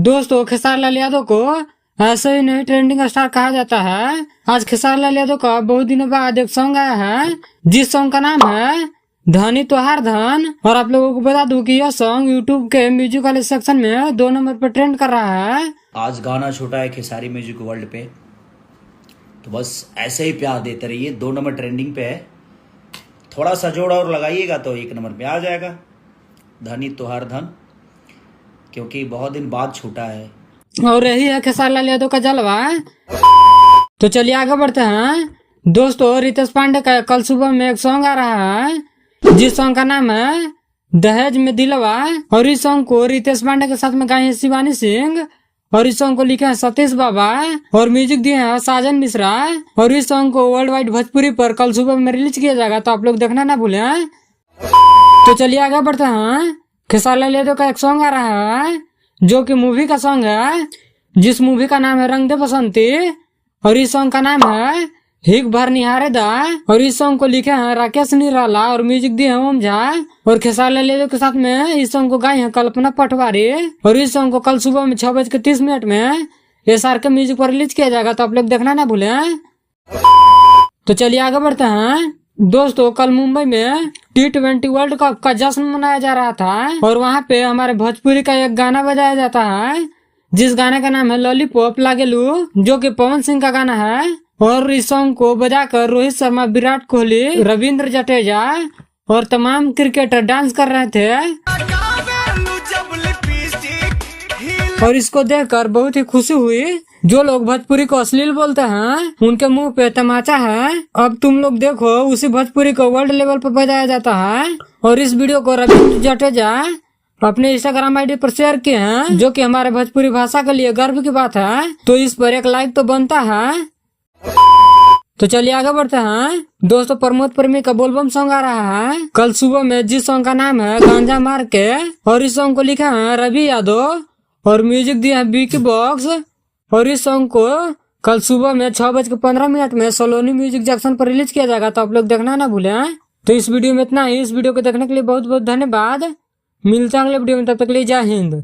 दोस्तों खेसारी लाल यादव को ऐसे ही नहीं ट्रेंडिंग स्टार कहा जाता है। आज खेसारी लाल यादव का बहुत दिनों बाद एक सॉन्ग आया है, जिस सॉन्ग का नाम है धनी तोहार धन। और आप लोगों को बता दूं कि यह सॉन्ग यूट्यूब के म्यूजिक वाले सेक्शन में 2 नंबर पर ट्रेंड कर रहा है। आज गाना छोटा है खेसारी म्यूजिक वर्ल्ड पे, तो बस ऐसे ही प्यार देते रहिए। 2 नंबर ट्रेंडिंग पे है, थोड़ा सा जोड़ और लगाइएगा तो 1 नंबर पे आ जाएगा धनी तोहार धन, क्योंकि बहुत दिन बाद छूटा है और यही है खेसारी लाल यादव का जलवा। तो चलिए आगे बढ़ते हैं। दोस्तों रितेश पांडे का कल सुबह में एक सॉन्ग आ रहा है, जिस सॉन्ग का नाम है दहेज में दिलवा। और इस सॉन्ग को रितेश पांडे के साथ में गाई है शिवानी सिंह, और इस सॉन्ग को लिखे हैं सतीश बाबा, और म्यूजिक दिए हैं साजन मिश्रा। और इस सॉन्ग को वर्ल्ड वाइड भोजपुरी पर कल सुबह में रिलीज किया जाएगा, तो आप लोग देखना ना भूलें। तो चलिए आगे बढ़ते हैं। खेसारी लाल यादव का एक सॉन्ग आ रहा है, जो कि मूवी का सॉन्ग है, जिस मूवी का नाम है रंग दे बसंती। और इस सॉन्ग का नाम है हिक भर निहारे दा। और इस सॉन्ग को लिखे हैं राकेश निराला, और म्यूजिक दिए हैं ओम झा। और खेसारी लाल यादव के साथ में इस सॉन्ग को गाई है कल्पना पटवारी। और इस सॉन्ग को कल सुबह में 6:30 में SR के म्यूजिक पर रिलीज किया जाएगा, तो आप लोग देखना ना भूलें। तो चलिए आगे बढ़ते हैं। दोस्तों कल मुंबई में T20 वर्ल्ड कप का जश्न मनाया जा रहा था, और वहाँ पे हमारे भोजपुरी का एक गाना बजाया जाता है, जिस गाने का नाम है लॉलीपॉप लागेलू, जो कि पवन सिंह का गाना है। और इस सॉन्ग को बजाकर रोहित शर्मा, विराट कोहली, रविंद्र जडेजा और तमाम क्रिकेटर डांस कर रहे थे। और इसको देखकर बहुत ही खुशी हुई। जो लोग भोजपुरी को अश्लील बोलते हैं, उनके मुंह पे तमाचा है। अब तुम लोग देखो, उसी भोजपुरी को वर्ल्ड लेवल पर बजाया जाता है। और इस वीडियो को रविंद्र जडेजा अपने इंस्टाग्राम आईडी पर शेयर किए हैं, जो कि हमारे भोजपुरी भाषा के लिए गर्व की बात है। तो इस पर एक लाइक तो बनता है। तो चलिए आगे बढ़ते हैं। दोस्तों प्रमोद प्रेमी का बोलबम सॉन्ग आ रहा है कल सुबह में, जिस सॉन्ग का नाम है गांजा मार के। और इस सॉन्ग को लिखा है रवि यादव, और म्यूजिक दिया है बीकी बॉक्स। और इस सॉन्ग को कल सुबह में 6:15 में सलोनी म्यूजिक जंक्शन पर रिलीज किया जाएगा, तो आप लोग देखना ना भूलें। तो इस वीडियो में इतना ही। इस वीडियो को देखने के लिए बहुत बहुत धन्यवाद। मिलते हैं अगले वीडियो में, तब तक के लिए जय हिंद।